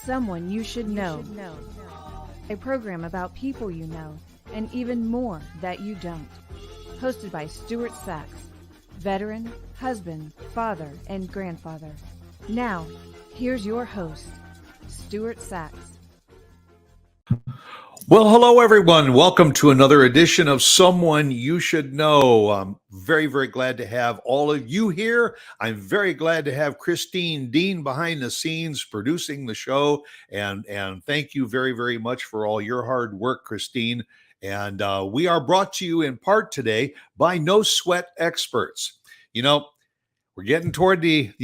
Someone You Should Know. A program about people you know and even more that you don't. Hosted by Stuart Sax, veteran, husband, father, and grandfather. Now, here's your host, Stuart Sax. Well, hello, everyone. Welcome to another edition of Someone You Should Know. I'm very, very glad to have all of you here. I'm very glad to have Christine Dean behind the scenes producing the show. And thank you very, very much for all your hard work, Christine. And we are brought to you in part today by No Sweat Experts. You know, we're getting toward the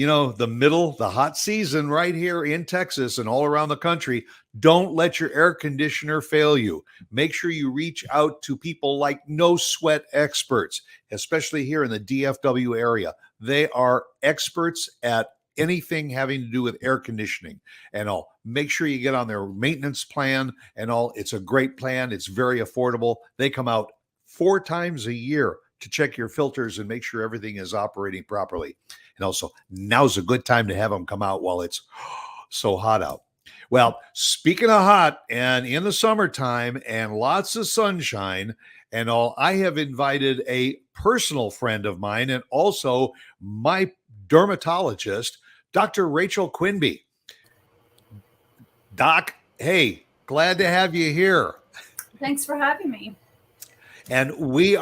middle, the hot season right here in Texas and all around the country. Don't let your air conditioner fail you. Make sure you reach out to people like No Sweat Experts, especially here in the DFW area. They are experts at anything having to do with air conditioning and all. Make sure you get on their maintenance plan and all. It's a great plan. It's very affordable. They come out 4 times a year to check your filters and make sure everything is operating properly. And also, now's a good time to have them come out while it's so hot out. Well, speaking of hot and in the summertime and lots of sunshine and all, I have invited a personal friend of mine and also my dermatologist, Dr. Rachel Quinby. Doc, hey, glad to have you here. Thanks for having me. And we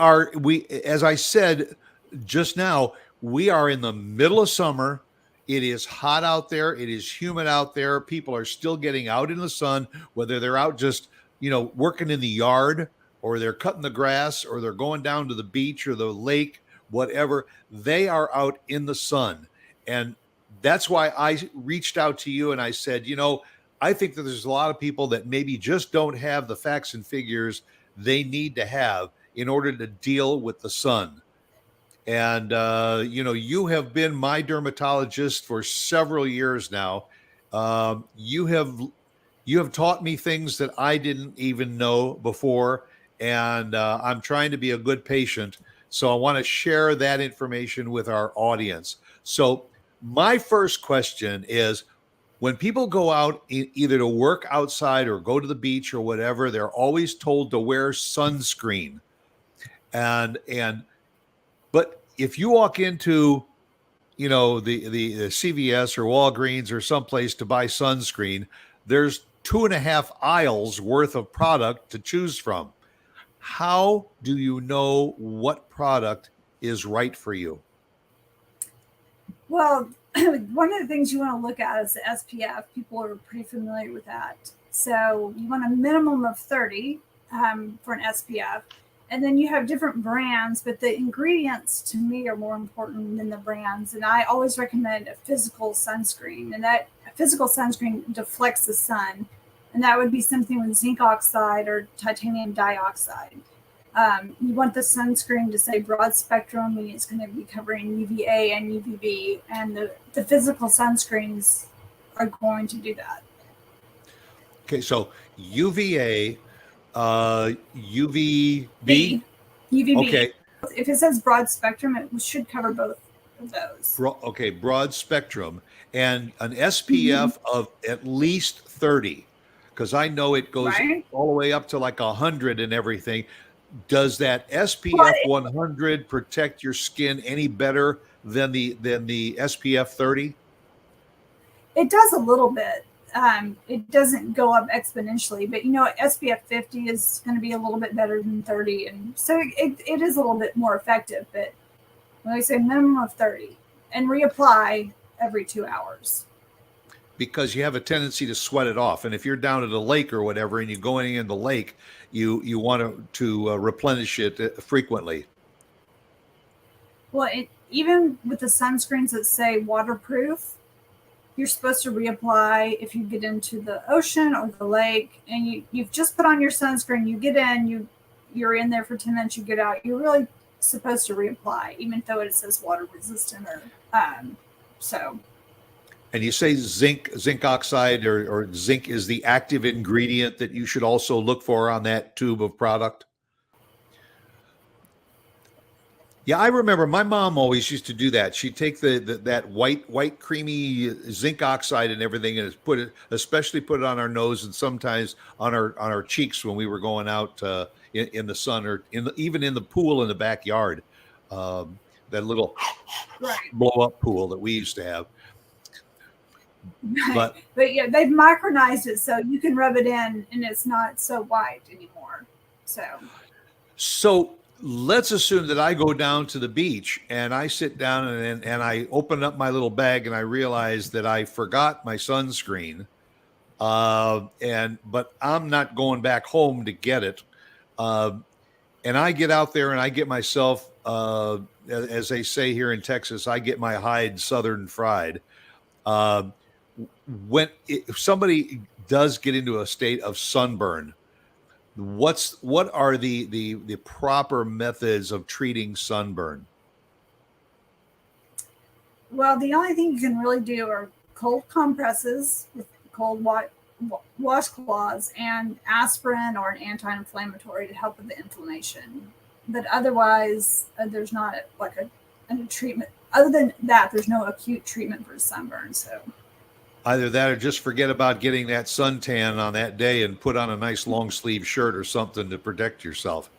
as I said just now, we are in the middle of summer. It is hot out there. It is humid out there. People are still getting out in the sun, whether they're out just, working in the yard or they're cutting the grass or they're going down to the beach or the lake, whatever. They are out in the sun. And that's why I reached out to you and I said, I think that there's a lot of people that maybe just don't have the facts and figures they need to have in order to deal with the sun. And, you have been my dermatologist for several years now. You have taught me things that I didn't even know before. And I'm trying to be a good patient. So I want to share that information with our audience. So my first question is, when people go out either to work outside or go to the beach or whatever, they're always told to wear sunscreen. But if you walk into, the CVS or Walgreens or someplace to buy sunscreen, there's 2.5 aisles worth of product to choose from. How do you know what product is right for you? Well, one of the things you want to look at is the SPF. People are pretty familiar with that. So you want a minimum of 30 for an SPF. And then you have different brands, but the ingredients to me are more important than the brands. And I always recommend a physical sunscreen. And that physical sunscreen deflects the sun. And that would be something with zinc oxide or titanium dioxide. You want the sunscreen to say broad spectrum, meaning it's going to be covering UVA and UVB, and the physical sunscreens are going to do that. Okay, so UVA, UVB? UVB. Okay. If it says broad spectrum, it should cover both of those. Broad spectrum, and an SPF of at least 30, because I know it goes all the way up to like 100 and everything. Does that SPF 100 protect your skin any better than the SPF 30? It does a little bit. It doesn't go up exponentially, but SPF 50 is going to be a little bit better than 30, and so it is a little bit more effective. But when I say minimum of 30, and reapply every 2 hours. Because you have a tendency to sweat it off, and if you're down at a lake or whatever, and you're going in the lake, you want to replenish it frequently. Well, even with the sunscreens that say waterproof, you're supposed to reapply if you get into the ocean or the lake, and you've just put on your sunscreen. You get in, you're in there for 10 minutes. You get out. You're really supposed to reapply, even though it says water resistant or so. And you say zinc oxide or zinc is the active ingredient that you should also look for on that tube of product? Yeah, I remember my mom always used to do that. She'd take that white creamy zinc oxide and everything, and put it, especially put it on our nose and sometimes on our cheeks when we were going out in the sun or even in the pool in the backyard. Um, that little Right. blow up pool that we used to have. Right. But But yeah, they've micronized it so you can rub it in and it's not so white anymore. so let's assume that I go down to the beach and I sit down and I open up my little bag and I realize that I forgot my sunscreen. But I'm not going back home to get it. Uh, and I get out there and I get myself, as they say here in Texas, I get my hide southern fried. Uh, if somebody does get into a state of sunburn, what are the proper methods of treating sunburn? Well, the only thing you can really do are cold compresses with cold washcloths and aspirin or an anti-inflammatory to help with the inflammation. But otherwise, there's not like a treatment. Other than that, there's no acute treatment for sunburn. So Either that or just forget about getting that suntan on that day and put on a nice long sleeve shirt or something to protect yourself.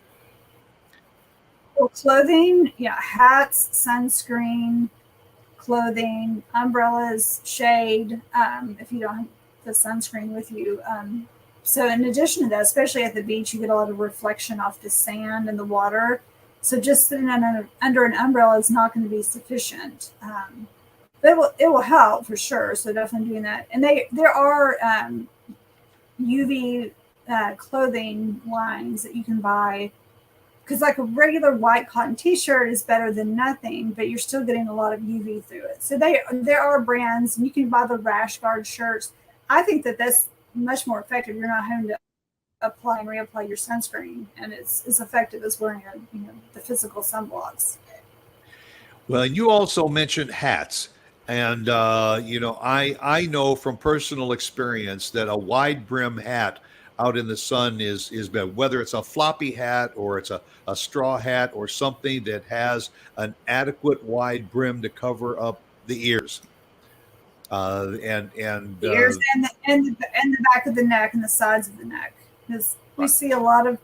well, clothing, yeah, hats, sunscreen, clothing, umbrellas, shade, if you don't have the sunscreen with you. So in addition to that, especially at the beach, you get a lot of reflection off the sand and the water. So just sitting under an umbrella is not going to be sufficient. But it will help for sure. So definitely doing that. And there are UV clothing lines that you can buy, because like a regular white cotton t-shirt is better than nothing, but you're still getting a lot of UV through it. So there are brands, and you can buy the rash guard shirts. I think that's much more effective. You're not having to apply and reapply your sunscreen, and it's as effective as wearing the physical sunblocks. Well, and you also mentioned hats. And I know from personal experience that a wide brim hat out in the sun is better, whether it's a floppy hat or it's a straw hat or something that has an adequate wide brim to cover up the ears. The ears and the back of the neck and the sides of the neck, because we see a lot of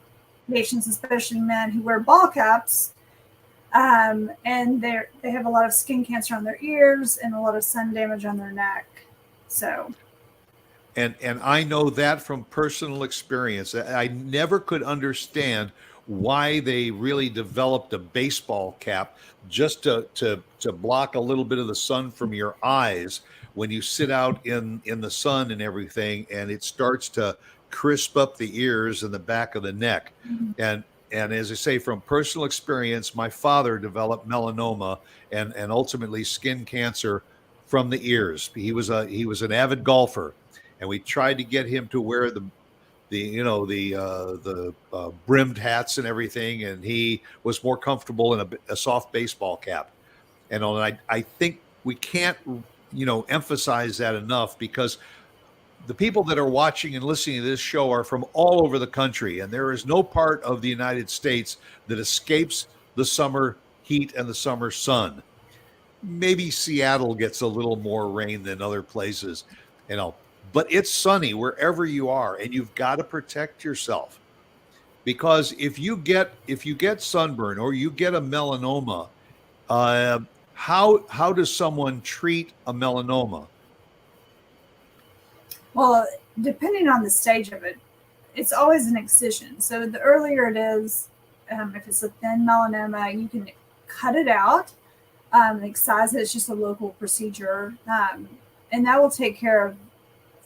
patients, especially men, who wear ball caps, and they have a lot of skin cancer on their ears and a lot of sun damage on their neck. So, and I know that from personal experience. I never could understand why they really developed a baseball cap just to block a little bit of the sun from your eyes when you sit out in the sun and everything, and it starts to crisp up the ears and the back of the neck. mm-hmm. And as I say, from personal experience, my father developed melanoma and ultimately skin cancer from the ears. He was an avid golfer, and we tried to get him to wear the brimmed hats and everything, and he was more comfortable in a soft baseball cap. And I think we can't emphasize that enough, because the people that are watching and listening to this show are from all over the country, and there is no part of the United States that escapes the summer heat and the summer sun. Maybe Seattle gets a little more rain than other places, but it's sunny wherever you are, and you've got to protect yourself, because if you get sunburn or you get a melanoma, how does someone treat a melanoma? Well, depending on the stage of it, it's always an excision. So the earlier it is, if it's a thin melanoma, you can cut it out, excise it. It's just a local procedure, and that will take care of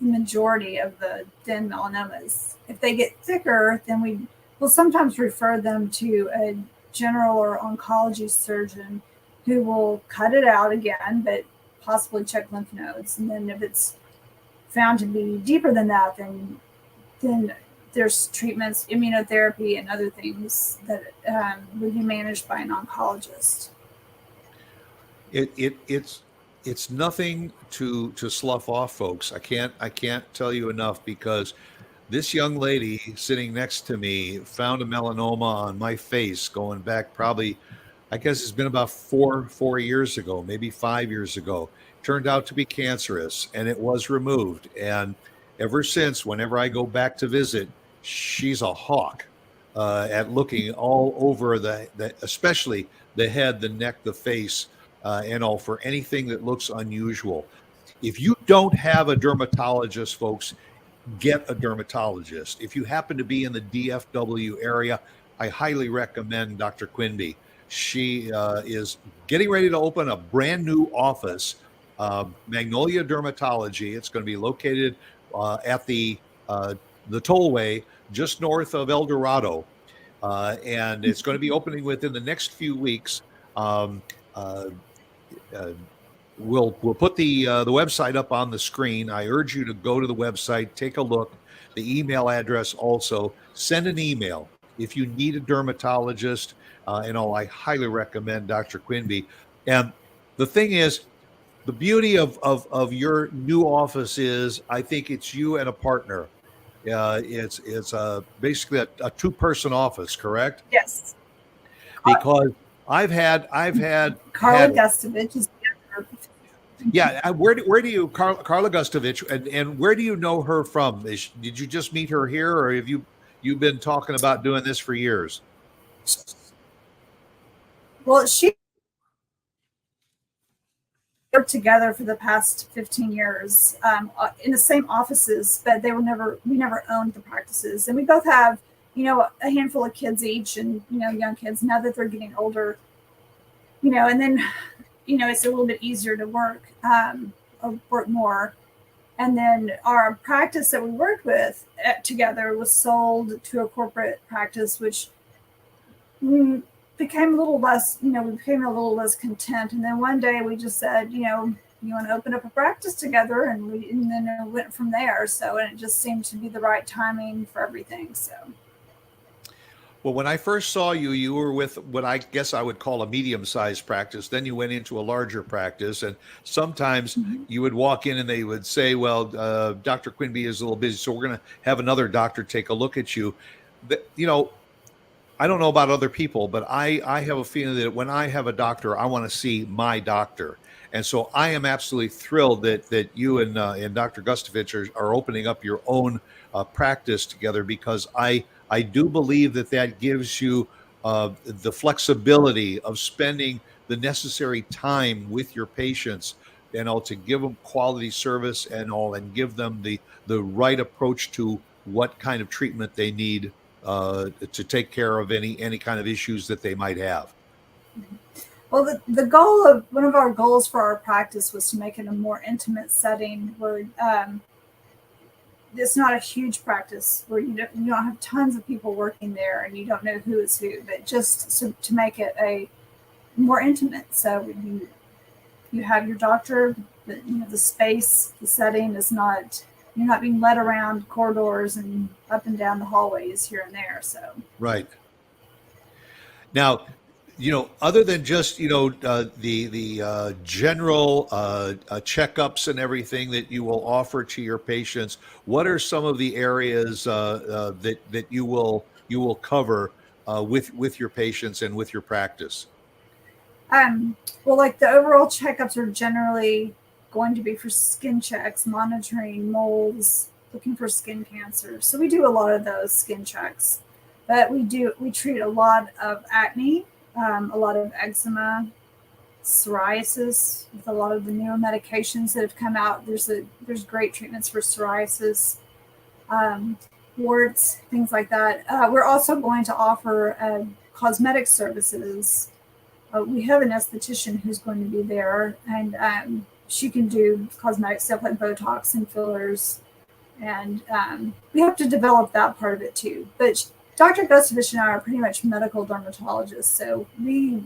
the majority of the thin melanomas. If they get thicker, then we will sometimes refer them to a general or oncology surgeon who will cut it out again, but possibly check lymph nodes. And then if it's found to be deeper than that, then there's treatments, immunotherapy, and other things that would be managed by an oncologist. It's nothing to slough off, folks. I can't tell you enough, because this young lady sitting next to me found a melanoma on my face going back probably, I guess it's been about four years ago, maybe 5 years ago. Turned out to be cancerous, and it was removed. And ever since, whenever I go back to visit, she's a hawk at looking all over especially the head, the neck, the face, and all for anything that looks unusual. If you don't have a dermatologist, folks, get a dermatologist. If you happen to be in the DFW area, I highly recommend Dr. Quinby. She is getting ready to open a brand new office, Magnolia Dermatology. It's going to be located at the tollway just north of El Dorado, and it's going to be opening within the next few weeks. Um, uh, uh, we'll put the website up on the screen. I urge you to go to the website, take a look. The email address also. Send an email if you need a dermatologist. And all, I highly recommend Dr. Quinby. And the thing is, the beauty of your new office is, I think it's you and a partner. It's basically a two-person office, correct? Yes. Because I've had Carla Gustovich is yeah. Where do you Carla Gustovich, and where do you know her from? Did you just meet her here, or have you've been talking about doing this for years? Well, she worked together for the past 15 years in the same offices, but we never owned the practices. And we both have, a handful of kids each, and, young kids. Now that they're getting older, and then, it's a little bit easier to work more. And then our practice that we worked with together was sold to a corporate practice, which became a little less, we became a little less content. And then one day we just said, you want to open up a practice together, and then it went from there. So, and it just seemed to be the right timing for everything. So. Well, when I first saw you, you were with what I guess I would call a medium-sized practice. Then you went into a larger practice, and sometimes you would walk in and they would say, well, Dr. Quinby is a little busy, so we're going to have another doctor take a look at you. I don't know about other people, but I have a feeling that when I have a doctor, I want to see my doctor. And so I am absolutely thrilled that you and Dr. Gustovich are opening up your own practice together, because I do believe that gives you the flexibility of spending the necessary time with your patients, to give them quality service and give them the right approach to what kind of treatment they need to take care of any kind of issues that they might have. Well, the goal of one of our goals for our practice was to make it a more intimate setting where it's not a huge practice where you don't have tons of people working there and you don't know who is who, but just to make it a more intimate. So you have your doctor, the space, the setting is not, you're not being led around corridors and up and down the hallways here and there. So right now, other than just the general checkups and everything that you will offer to your patients, what are some of the areas that you will cover with your patients and with your practice? Well, like the overall checkups are generally going to be for skin checks, monitoring moles, looking for skin cancer. So we do a lot of those skin checks, but we treat a lot of acne. A lot of eczema, psoriasis, with a lot of the newer medications that have come out. There's great treatments for psoriasis, warts, things like that. We're also going to offer cosmetic services. We have an esthetician who's going to be there, and she can do cosmetic stuff like Botox and fillers. And we have to develop that part of it too. But Dr. Gustovich and I are pretty much medical dermatologists, so we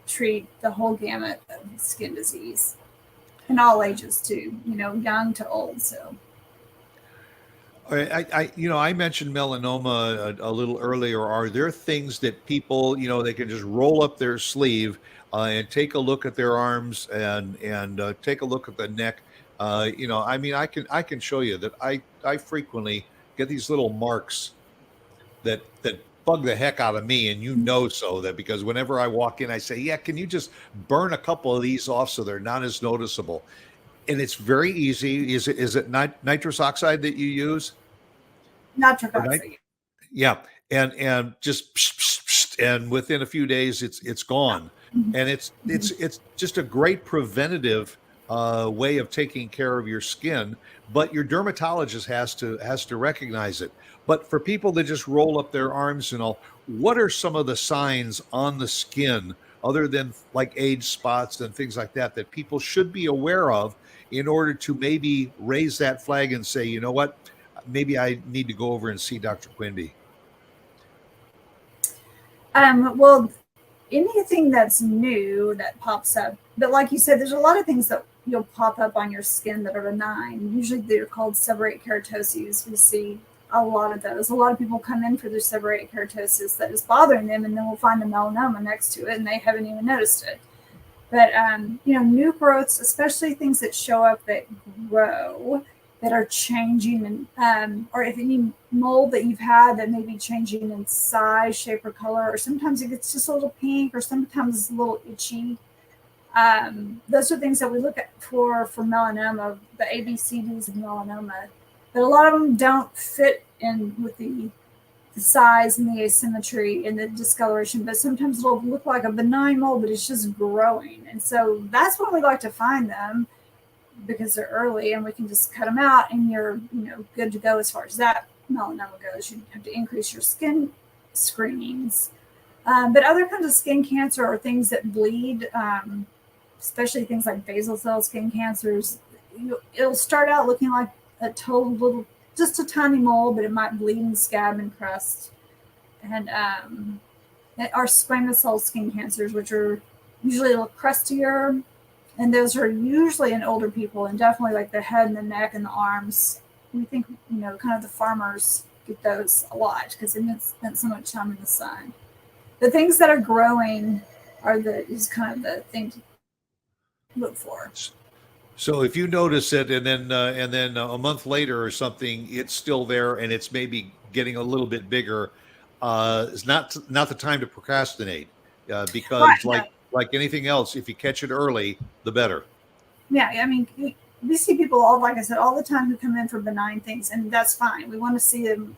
treat the whole gamut of skin disease in all ages too, young to old. So, I mentioned melanoma a little earlier. Are there things that people, they can just roll up their sleeve and take a look at their arms and take a look at the neck? I can show you that I frequently get these little marks that bug the heck out of me, and you know so that because whenever I walk in, I say, "Yeah, can you just burn a couple of these off so they're not as noticeable?" And it's very easy. Is it nitrous oxide that you use? Nitric Or nit- oxide. Yeah, and just and within a few days, it's gone, Mhm. and it's just a great preventative way of taking care of your skin. But your dermatologist has to recognize it. But for people that just roll up their arms and all, what are some of the signs on the skin other than like age spots and things like that that people should be aware of in order to maybe raise that flag and say, you know what, maybe I need to go over and see Dr. Quinby? Well, anything that's new that pops up, but like you said, there's a lot of things that you'll pop up on your skin that are benign. Usually they're called seborrheic keratoses. We see a lot of those. A lot of people come in for their seborrheic keratosis that is bothering them, and then we'll find a melanoma next to it, and they haven't even noticed it. But new growths, especially things that show up that grow, that are changing, and or if any mold that you've had that may be changing in size, shape, or color, or sometimes it gets just a little pink, or sometimes it's a little itchy. Those are things that we look at for melanoma, the ABCDs of melanoma. But a lot of them don't fit in with the size and the asymmetry and the discoloration, but sometimes it'll look like a benign mold, but it's just growing. And so that's when we like to find them because they're early and we can just cut them out and you're, good to go as far as that melanoma goes. You have to increase your skin screenings. But other kinds of skin cancer are things that bleed, especially things like basal cell skin cancers. It'll start out looking like a total little, just a tiny mole, but it might bleed and scab and crust. And our squamous cell skin cancers, which are usually a little crustier, and those are usually in older people, and definitely like the head and the neck and the arms. We think, kind of the farmers get those a lot because they spent so much time in the sun. The things that are growing is kind of the thing to look for. So if you notice it and then a month later or something, it's still there and it's maybe getting a little bit bigger, it's not the time to procrastinate because Right. like anything else, if you catch it early, the better. Yeah, I mean, we see people like I said, all the time who come in for benign things, and that's fine. We want to see them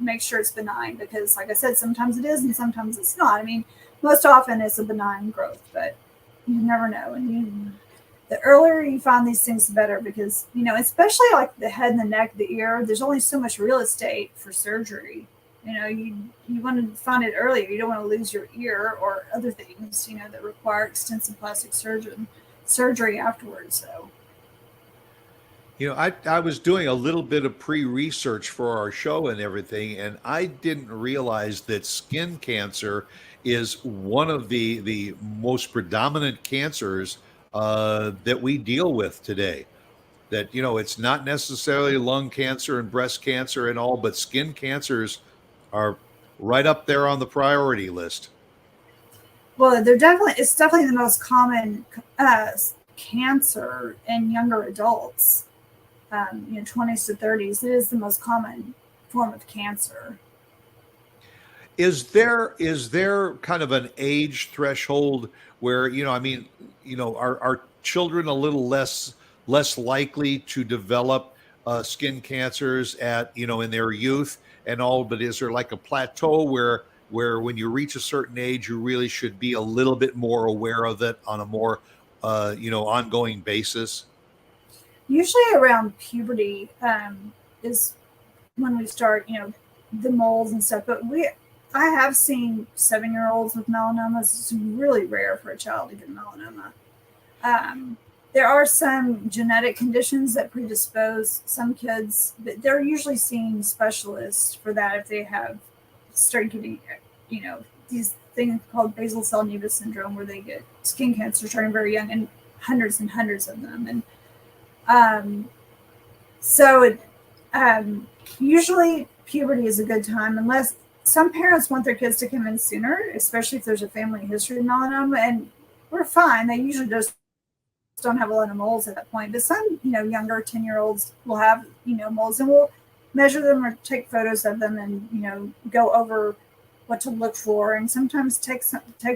make sure it's benign because, like I said, sometimes it is and sometimes it's not. I mean, most often it's a benign growth, but you never know. And the earlier you find these things, the better because, especially like the head and the neck, the ear, there's only so much real estate for surgery. You want to find it earlier. You don't want to lose your ear or other things, that require extensive plastic surgery afterwards. So, I was doing a little bit of pre-research for our show and everything, and I didn't realize that skin cancer is one of the most predominant cancers that we deal with today. That it's not necessarily lung cancer and breast cancer and all, but skin cancers are right up there on the priority list. well, it's definitely the most common cancer in younger adults. 20s to 30s. It is the most common form of cancer. Is there kind of an age threshold where are children a little less likely to develop skin cancers at in their youth and all, but is there like a plateau where when you reach a certain age you really should be a little bit more aware of it on a more ongoing basis? Usually around puberty is when we start, the moles and stuff. But I have seen 7-year-olds with melanomas. It's really rare for a child to get melanoma. There are some genetic conditions that predispose some kids, but they're usually seeing specialists for that if they have start getting, these things called basal cell nevus syndrome, where they get skin cancer starting very young and hundreds of them. And usually puberty is a good time, unless some parents want their kids to come in sooner, especially if there's a family history of melanoma, and we're fine. They usually just don't have a lot of moles at that point. But some, younger 10-year-olds will have, moles, and we'll measure them or take photos of them and, go over what to look for, and sometimes take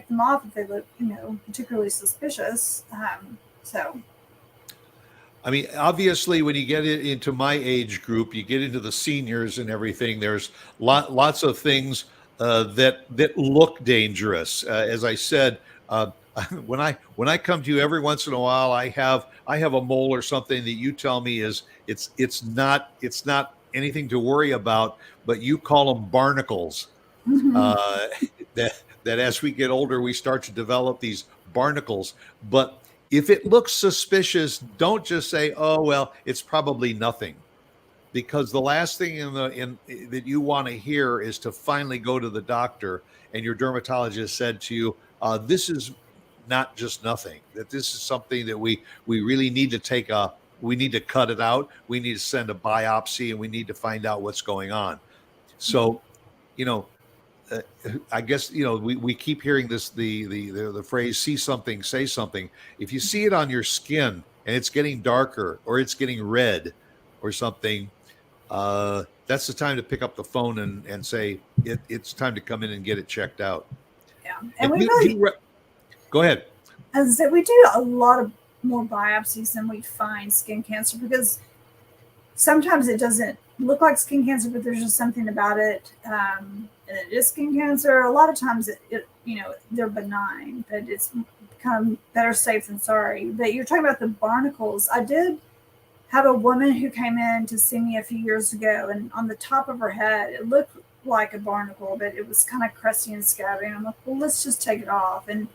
them off if they look, particularly suspicious. So. I mean, obviously, when you get into my age group, you get into the seniors and everything. There's lots of things that look dangerous. As I said, when I come to you every once in a while, I have a mole or something that you tell me is it's not anything to worry about, but you call them barnacles. Mm-hmm. Uh, that as we get older, we start to develop these barnacles, but if it looks suspicious, don't just say, "Oh, well, it's probably nothing," because the last thing that you want to hear is to finally go to the doctor and your dermatologist said to you, "This is not just nothing. That this is something that we really need to we need to cut it out. We need to send a biopsy, and we need to find out what's going on." So, you know, uh, I guess we keep hearing the phrase "see something, say something." If you see it on your skin and it's getting darker or it's getting red or something, that's the time to pick up the phone and say it's time to come in and get it checked out. Yeah, And and we really, go ahead. as I said, we do a lot of more biopsies than we find skin cancer, because sometimes it doesn't look like skin cancer, but there's just something about it, and it is skin cancer. A lot of times they're benign, but it's kind of better safe than sorry. But you're talking about the barnacles. I did have a woman who came in to see me a few years ago, and on the top of her head, it looked like a barnacle, but it was kind of crusty and scabby. And I'm like, well, let's just take it off. And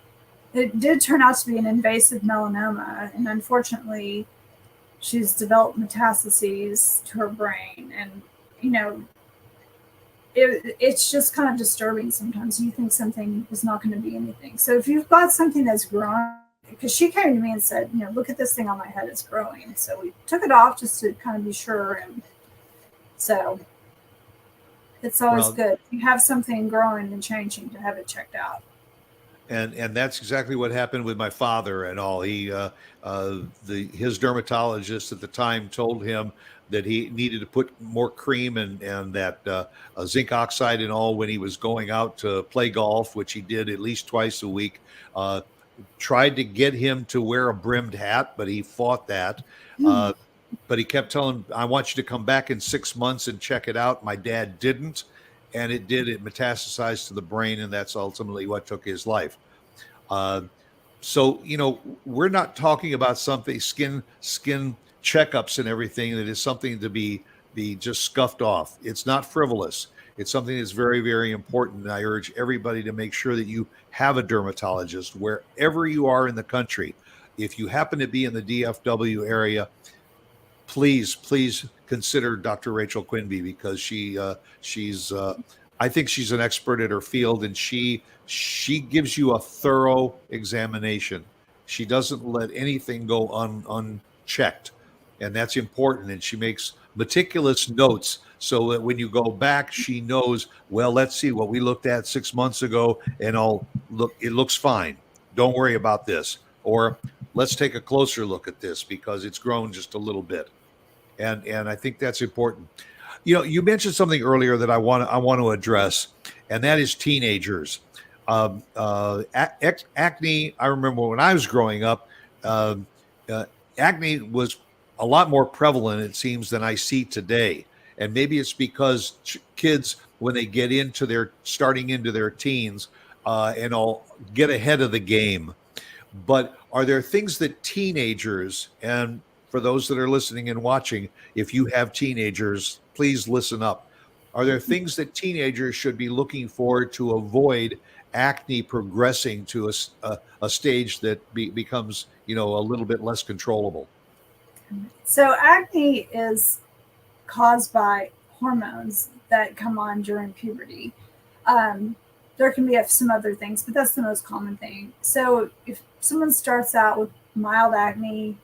it did turn out to be an invasive melanoma, and unfortunately, she's developed metastases to her brain. And it's just kind of disturbing sometimes. You think something is not going to be anything. So if you've got something that's growing, because she came to me and said, look at this thing on my head, it's growing. So we took it off just to kind of be sure. And so it's always good. If you have something growing and changing, to have it checked out. And that's exactly what happened with my father and all. His dermatologist at the time told him that he needed to put more cream and that zinc oxide and all when he was going out to play golf, which he did at least twice a week. Tried to get him to wear a brimmed hat, but he fought that. But he kept telling him, "I want you to come back in 6 months and check it out." My dad didn't. And it did. It metastasized to the brain, and that's ultimately what took his life. So, we're not talking about something skin checkups and everything that is something to be just scuffed off. It's not frivolous. It's something that's very, very important. And I urge everybody to make sure that you have a dermatologist wherever you are in the country. If you happen to be in the DFW area, please consider Dr. Rachel Quinby, because she's I think she's an expert at her field, and she gives you a thorough examination. She doesn't let anything go unchecked, and that's important. And she makes meticulous notes so that when you go back, she knows, well, let's see what we looked at 6 months ago, and it looks fine. Don't worry about this. Or let's take a closer look at this because it's grown just a little bit. And I think that's important. You mentioned something earlier that I want to address, and that is teenagers. Acne. I remember when I was growing up, acne was a lot more prevalent, it seems, than I see today. And maybe it's because kids, when they get starting into their teens, and all get ahead of the game. But are there things that teenagers, and for those that are listening and watching, if you have teenagers, please listen up. Are there things that teenagers should be looking for to avoid acne progressing to a stage that becomes, a little bit less controllable? So acne is caused by hormones that come on during puberty. There can be some other things, but that's the most common thing. So if someone starts out with mild acne,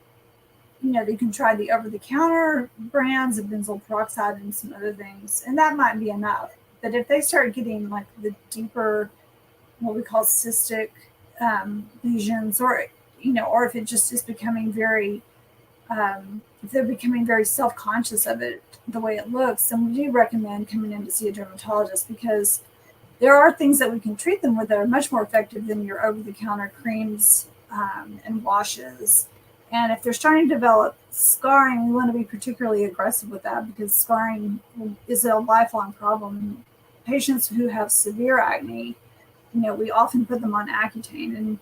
they can try the over-the-counter brands of benzoyl peroxide and some other things, and that might be enough. But if they start getting like the deeper, what we call cystic lesions, or if it just is becoming very, if they're becoming very self-conscious of it, the way it looks, then we do recommend coming in to see a dermatologist, because there are things that we can treat them with that are much more effective than your over-the-counter creams and washes. And if they're starting to develop scarring, we want to be particularly aggressive with that, because scarring is a lifelong problem. Patients who have severe acne, we often put them on Accutane, and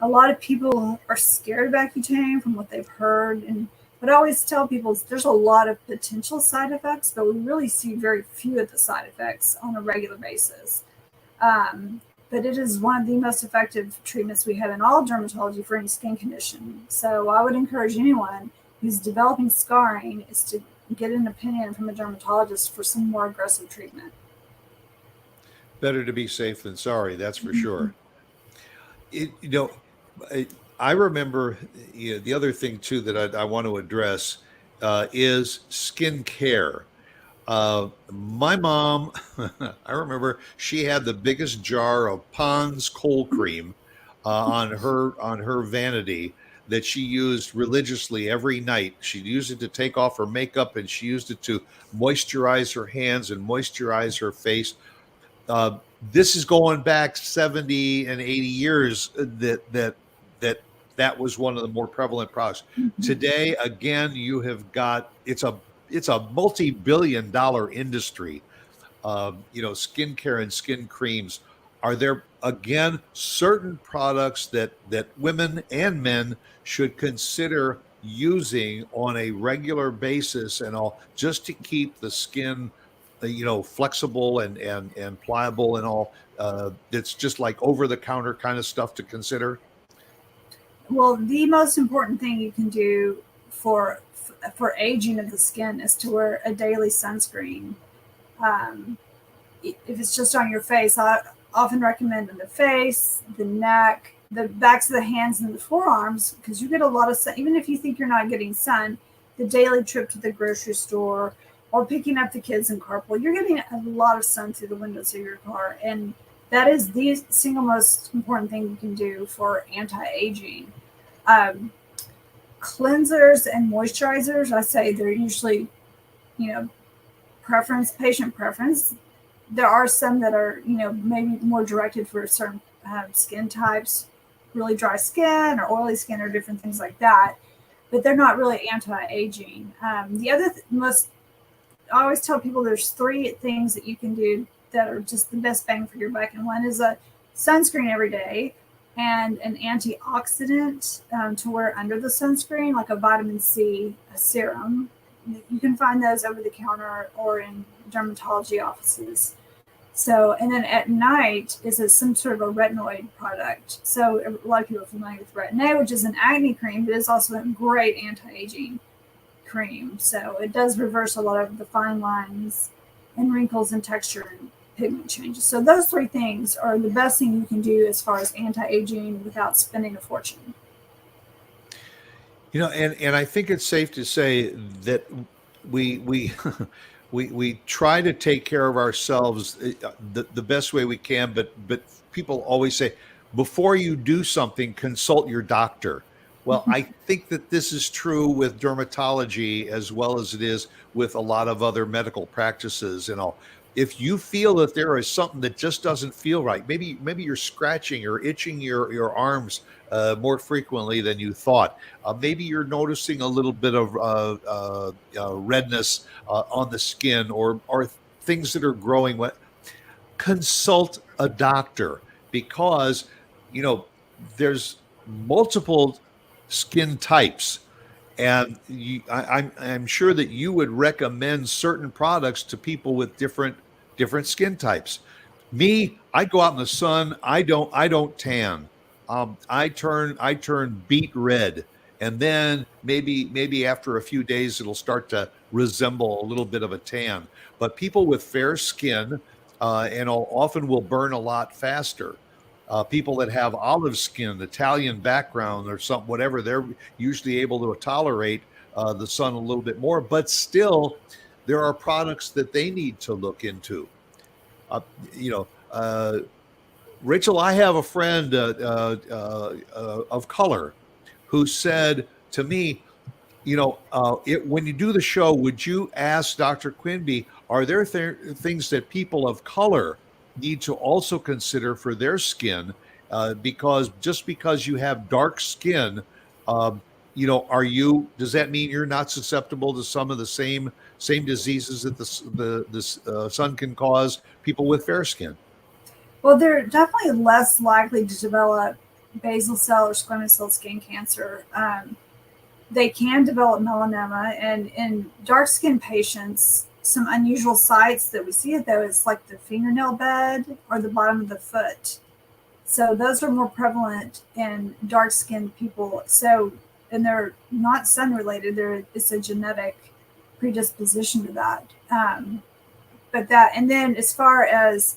a lot of people are scared of Accutane from what they've heard. And what I always tell people is there's a lot of potential side effects, but we really see very few of the side effects on a regular basis. But it is one of the most effective treatments we have in all dermatology for any skin condition. So I would encourage anyone who's developing scarring is to get an opinion from a dermatologist for some more aggressive treatment. Better to be safe than sorry, that's for sure. I remember the other thing too that I want to address is skin care. My mom, I remember she had the biggest jar of Pond's cold cream on her vanity that she used religiously every night. She used it to take off her makeup, and she used it to moisturize her hands and moisturize her face. This is going back 70 and 80 years that was one of the more prevalent products. Mm-hmm. Today, again, you have got it's a multi-billion-dollar industry. Skincare and skin creams. Are there again certain products that women and men should consider using on a regular basis and all, just to keep the skin flexible and pliable and all? It's just like over-the-counter kind of stuff to consider. Well, the most important thing you can do for aging of the skin is to wear a daily sunscreen. If it's just on your face, I often recommend in the face, the neck, the backs of the hands, and the forearms, because you get a lot of sun. Even if you think you're not getting sun, the daily trip to the grocery store or picking up the kids in carpool, you're getting a lot of sun through the windows of your car. And that is the single most important thing you can do for anti-aging. Cleansers and moisturizers, I say they're usually, patient preference. There are some that are, maybe more directed for certain skin types, really dry skin or oily skin or different things like that, but they're not really anti-aging. The other I always tell people there's 3 things that you can do that are just the best bang for your buck, and one is a sunscreen every day and an antioxidant to wear under the sunscreen, like a vitamin C serum. You can find those over the counter or in dermatology offices. So, and then at night is some sort of a retinoid product. So a lot of people are familiar with Retin-A, which is an acne cream, but it's also a great anti-aging cream. So it does reverse a lot of the fine lines and wrinkles and texture and pigment changes. So those 3 things are the best thing you can do as far as anti-aging without spending a fortune. And I think it's safe to say that we try to take care of ourselves the best way we can, but people always say, before you do something, consult your doctor. Well, I think that this is true with dermatology as well as it is with a lot of other medical practices and all. If you feel that there is something that just doesn't feel right, maybe you're scratching or itching your arms more frequently than you thought. Maybe you're noticing a little bit of redness on the skin or things that are growing. Consult a doctor, because there's multiple skin types. And I'm sure that you would recommend certain products to people with different skin types. Me, I go out in the sun. I don't tan. I turn beet red, and then maybe after a few days it'll start to resemble a little bit of a tan. But people with fair skin and often will burn a lot faster. People that have olive skin, Italian background or something, whatever, they're usually able to tolerate the sun a little bit more, but still there are products that they need to look into. Rachel, I have a friend of color who said to me, when you do the show, would you ask Dr. Quinby, are there things that people of color need to also consider for their skin, because just because you have dark skin, um, does that mean you're not susceptible to some of the same diseases that the sun can cause people with fair skin? Well, they're definitely less likely to develop basal cell or squamous cell skin cancer. They can develop melanoma, and in dark skin patients, some unusual sites that we see it though is like the fingernail bed or the bottom of the foot. So those are more prevalent in dark skinned people. So, and they're not sun related, it's a genetic predisposition to that. And then as far as,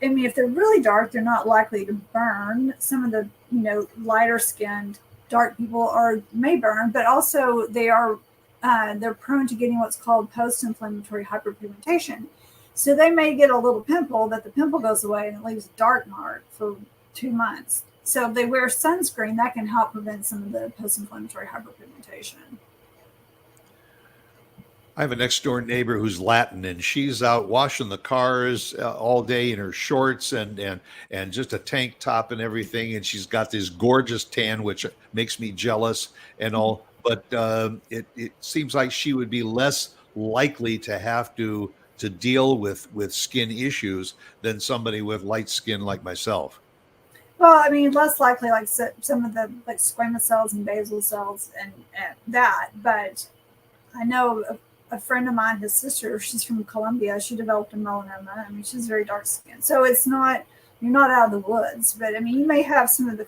I mean, if they're really dark, they're not likely to burn. Some of the, lighter skinned dark people may burn, but also they're prone to getting what's called post-inflammatory hyperpigmentation. So they may get a little pimple, that the pimple goes away and it leaves a dark mark for 2 months. So if they wear sunscreen, that can help prevent some of the post-inflammatory hyperpigmentation. I have a next door neighbor who's Latin, and she's out washing the cars all day in her shorts and just a tank top and everything. And she's got this gorgeous tan, which makes me jealous and all. But it seems like she would be less likely to have to deal with skin issues than somebody with light skin like myself. Well, I mean, less likely like some of the like squamous cells and basal cells and that. But I know a friend of mine, his sister, she's from Colombia. She developed a melanoma. I mean, she's very dark skinned. So you're not out of the woods. But I mean, you may have some of the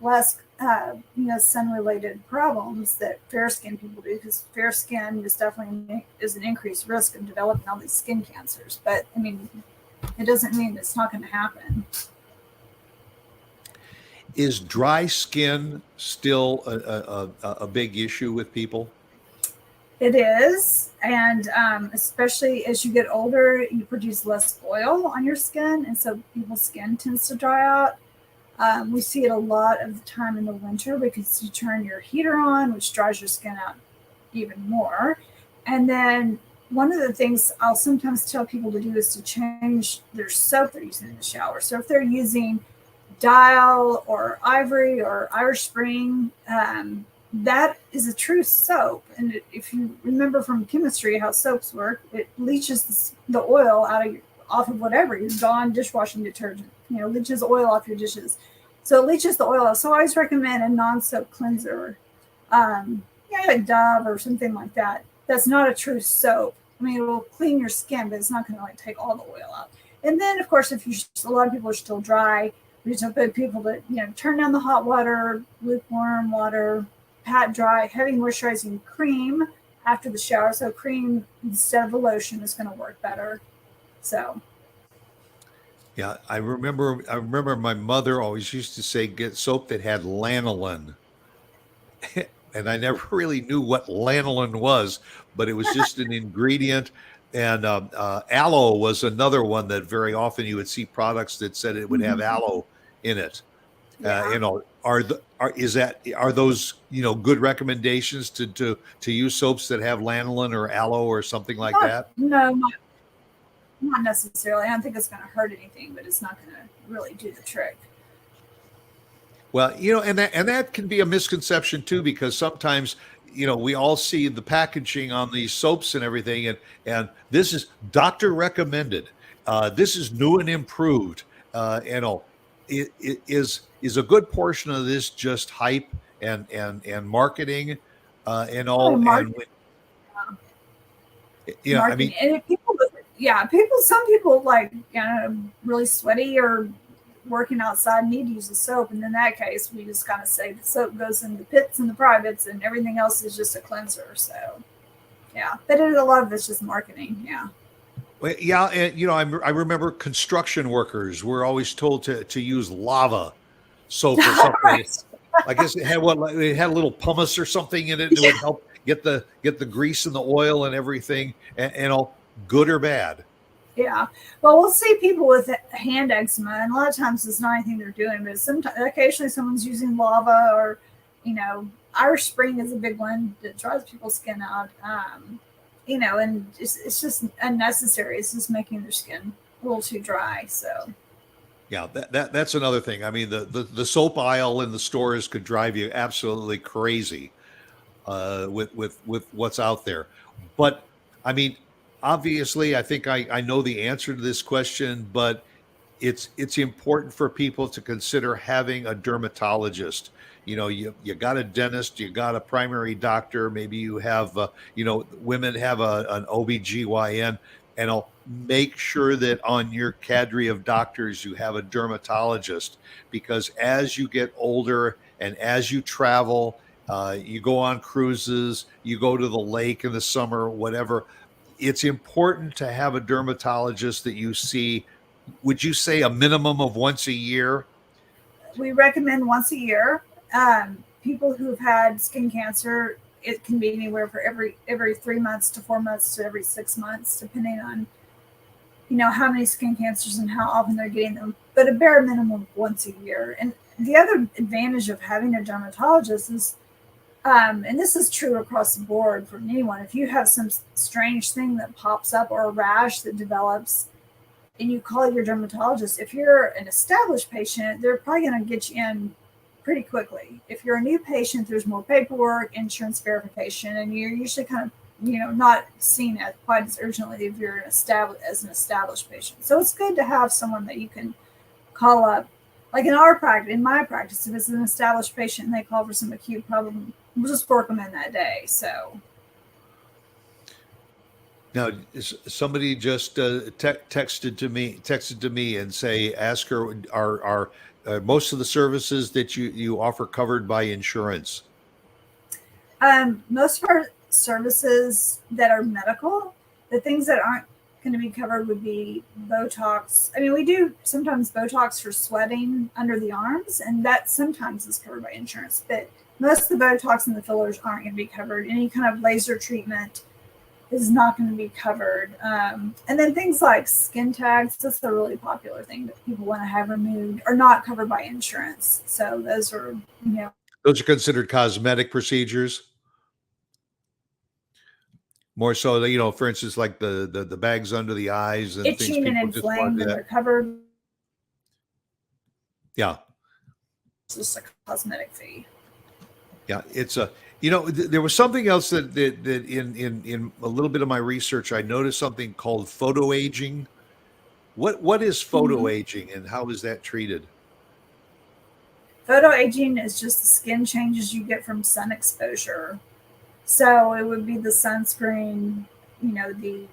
less, sun-related problems that fair skinned people do, because fair skin is definitely an increased risk of developing all these skin cancers. But I mean, it doesn't mean it's not going to happen. Is dry skin still a big issue with people? It is, and especially as you get older, you produce less oil on your skin, and so people's skin tends to dry out. We see it a lot of the time in the winter because you turn your heater on, which dries your skin out even more. And then one of the things I'll sometimes tell people to do is to change their soap they're using in the shower. So if they're using Dial or Ivory or Irish Spring, that is a true soap. And if you remember from chemistry how soaps work, it leaches the oil off of whatever, your Dawn dishwashing detergent, leaches oil off your dishes. So it leaches the oil off. So I always recommend a non-soap cleanser, like Dove or something like that. That's not a true soap. I mean, it will clean your skin, but it's not going to take all the oil out. And then, of course, a lot of people are still dry, we just put people that, turn down the hot water, lukewarm water, pat dry, heavy moisturizing cream after the shower. So cream instead of a lotion is going to work better. So. Yeah, I remember my mother always used to say, get soap that had lanolin. And I never really knew what lanolin was, but it was just an ingredient. And aloe was another one that very often you would see products that said it would have aloe in it. Yeah. Are those good recommendations to use soaps that have lanolin or aloe or something like that? No, not necessarily. I don't think it's going to hurt anything, but it's not going to really do the trick. Well, and that can be a misconception too, because sometimes, we all see the packaging on these soaps and everything, and this is doctor recommended. This is new and improved. It is a good portion of this just hype and marketing and all. Marketing. I mean, and some people like really sweaty or working outside need to use the soap, and in that case we just kind of say the soap goes in the pits and the privates and everything else is just a cleanser. So but a lot of it's just marketing. Well, yeah, and I remember construction workers were always told to use lava soap or something. Right. I guess it had a little pumice or something in it, and it would help get the grease and the oil and everything, and all good or bad. Yeah. Well, we'll see people with hand eczema, and a lot of times it's not anything they're doing, but sometimes occasionally someone's using lava or, Irish Spring is a big one that dries people's skin out. And it's just unnecessary. It's just making their skin a little too dry. So Yeah, that's another thing. I mean, the soap aisle in the stores could drive you absolutely crazy with what's out there. But I mean, obviously, I think I know the answer to this question, but it's important for people to consider having a dermatologist. You know, you got a dentist, you got a primary doctor, maybe you have women have an OBGYN, and I'll make sure that on your cadre of doctors you have a dermatologist, because as you get older and as you travel, you go on cruises, you go to the lake in the summer, whatever, it's important to have a dermatologist that you see. Would you say a minimum of once a year? we recommend once a year. People who've had skin cancer, it can be anywhere for every 3 months to 4 months to every 6 months, depending on how many skin cancers and how often they're getting them. But a bare minimum of once a year. And the other advantage of having a dermatologist is, and this is true across the board for anyone, if you have some strange thing that pops up or a rash that develops, and you call your dermatologist, if you're an established patient, they're probably going to get you in pretty quickly. If you're a new patient, there's more paperwork, insurance verification, and you're usually kind of, not seen as quite as urgently if you're an established patient. So it's good to have someone that you can call up. Like in my practice, if it's an established patient and they call for some acute problem, we'll just work them in that day. So. Now, somebody just texted to me and ask her, are most of the services that you offer covered by insurance? Most of our services that are medical, the things that aren't going to be covered would be Botox. I mean, we do sometimes Botox for sweating under the arms, and that sometimes is covered by insurance. But most of the Botox and the fillers aren't going to be covered. Any kind of laser treatment is not going to be covered. And then things like skin tags, that's a really popular thing that people want to have removed, are not covered by insurance. So those are, Those are considered cosmetic procedures. More so, for instance, like the bags under the eyes and itching things. and inflamed, and they're covered. Yeah. It's just a cosmetic fee. Yeah, it's there was something else that in a little bit of my research, I noticed something called photo aging. What is photo aging, and how is that treated? Photo aging is just the skin changes you get from sun exposure. So it would be the sunscreen, the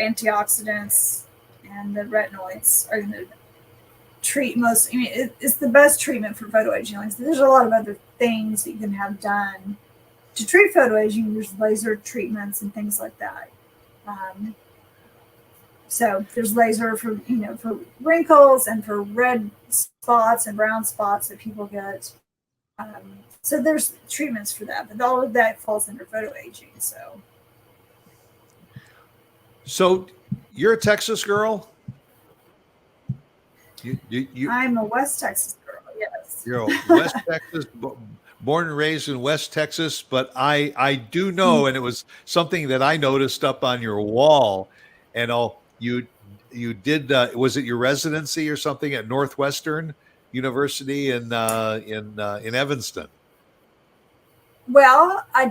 antioxidants and the retinoids are going to treat most. I mean, it's the best treatment for photo aging. Like, there's a lot of other things that you can have done to treat photo aging. There's laser treatments and things like that. So there's laser for for wrinkles and for red spots and brown spots that people get. So there's treatments for that, but all of that falls under photo aging. So you're a Texas girl? I'm a West Texas girl, yes. You're a West Texas, born and raised in West Texas, but I do know, and it was something that I noticed up on your wall, and you did, was it your residency or something at Northwestern University in Evanston? Well, I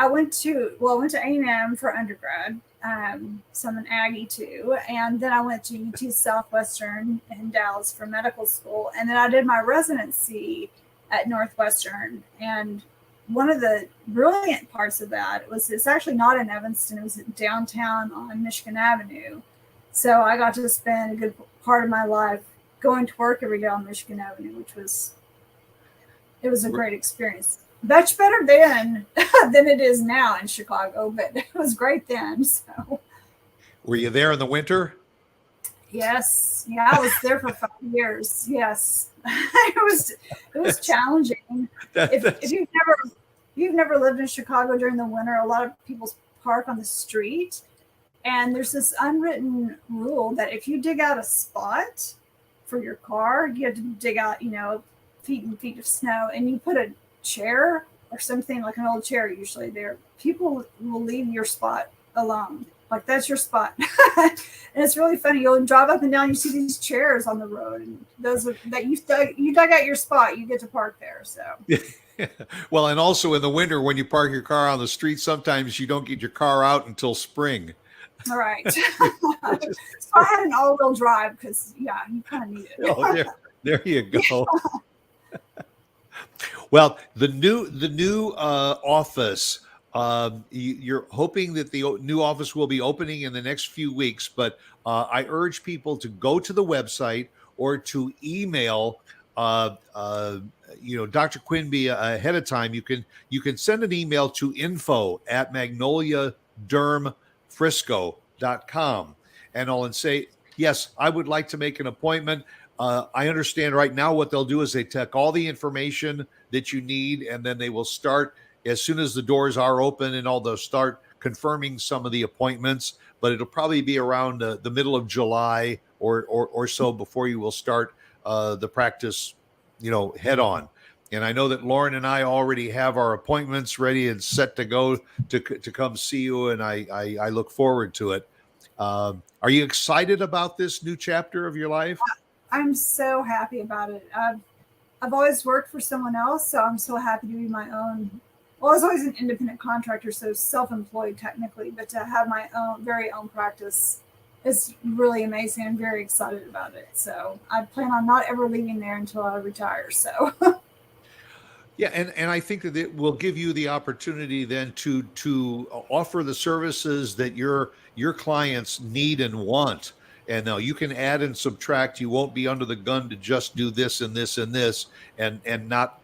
went to A&M for undergrad. So I'm an Aggie too. And then I went to UT Southwestern in Dallas for medical school. And then I did my residency at Northwestern. And one of the brilliant parts of that was it's actually not in Evanston. It was downtown on Michigan Avenue. So I got to spend a good part of my life going to work every day on Michigan Avenue, it was a great experience. Much better then than it is now in Chicago, but it was great then. So, were you there in the winter? Yes, I was there for 5 years. Yes, it was challenging. If you've never lived in Chicago during the winter, a lot of people park on the street, and there's this unwritten rule that if you dig out a spot for your car, you have to dig out feet and feet of snow, and you put a chair or something like an old chair usually there, people will leave your spot alone. Like, that's your spot. And it's really funny. You'll drive up and down, you see these chairs on the road, and those are, that you dug out your spot, you get to park there. So Well, and also in the winter when you park your car on the street, sometimes you don't get your car out until spring. all right. So I had an all-wheel drive because, yeah, you kind of need it. Oh, there you go. Well, the new office. You're hoping that the new office will be opening in the next few weeks, but I urge people to go to the website or to email Dr. Quinby ahead of time. You can send an email to info@magnoliadermfrisco.com and say, yes, I would like to make an appointment. I understand right now what they'll do is they take all the information that you need, and then they will start as soon as the doors are open and all. They'll start confirming some of the appointments, but it'll probably be around the middle of July or so before you will start the practice, head on. And I know that Lauren and I already have our appointments ready and set to go to come see you, and I look forward to it. Are you excited about this new chapter of your life? I'm so happy about it. I've always worked for someone else, so I'm so happy to be my own. Well, I was always an independent contractor, so self-employed technically, but to have my very own practice is really amazing. I'm very excited about it. So I plan on not ever leaving there until I retire. So yeah, and I think that it will give you the opportunity then to offer the services that your clients need and want. And now you can add and subtract. You won't be under the gun to just do this and this and this and not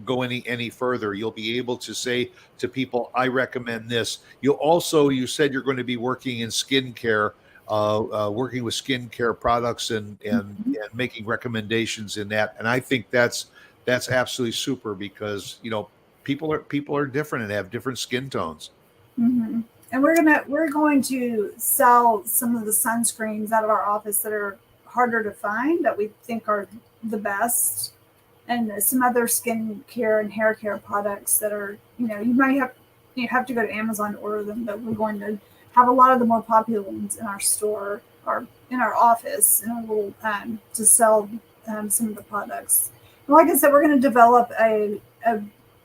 go any further. You'll be able to say to people, I recommend this. You said you're going to be working in skincare, working with skincare products and making recommendations in that. And I think that's absolutely super because, people are different and have different skin tones. Mm-hmm. And we're going to sell some of the sunscreens out of our office that are harder to find that we think are the best, and some other skin care and hair care products that are, you might have to go to Amazon to order them, but we're going to have a lot of the more popular ones in our store or in our office, and we'll to sell some of the products. And like I said, we're going to develop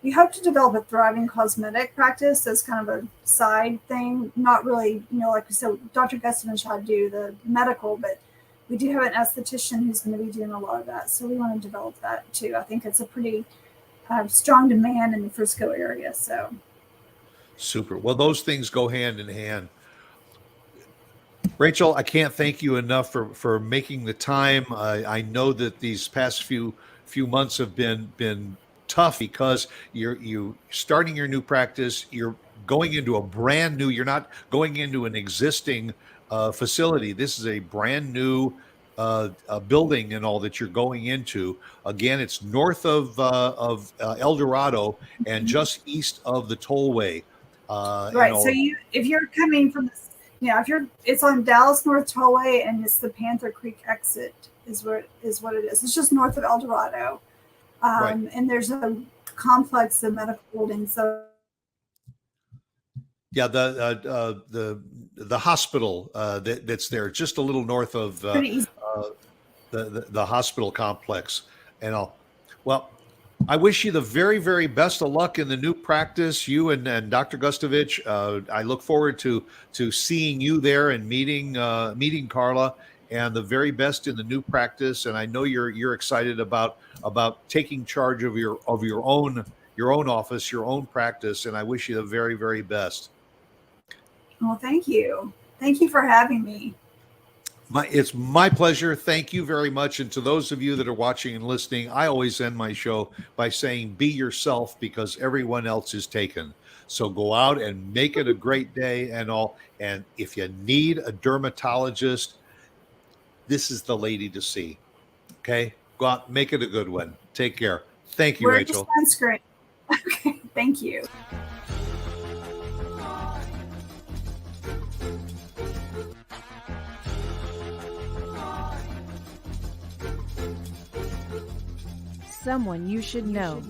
we hope to develop a thriving cosmetic practice as kind of a side thing. Not really, like we said, Dr. Gustovich had to do the medical, but we do have an esthetician who's going to be doing a lot of that. So we want to develop that too. I think it's a pretty strong demand in the Frisco area. So super. Well, those things go hand in hand. Rachel, I can't thank you enough for making the time. I know that these past few months have been tough because you're starting your new practice. You're going into a brand new. You're not going into an existing facility. This is a brand new building and all that you're going into. Again, it's north of El Dorado and just east of the tollway. Right. So if you're coming from, it's on Dallas North Tollway, and it's the Panther Creek exit is what it is. It's just north of El Dorado. Right. And there's a complex of medical buildings. So yeah, the hospital that's there, just a little north of the hospital complex. And I wish you the very, very best of luck in the new practice, you and Dr. Gustovich. I look forward to seeing you there and meeting Carla, and the very best in the new practice. And I know you're excited about taking charge of your own office, your own practice. And I wish you the very, very best. Well, thank you. Thank you for having me. It's my pleasure. Thank you very much. And to those of you that are watching and listening, I always end my show by saying, be yourself, because everyone else is taken. So go out and make it a great day and all. And if you need a dermatologist, this is the lady to see. Okay? Go out, make it a good one. Take care. Thank you, Rachel. Sunscreen. Okay, thank you. Someone you should know.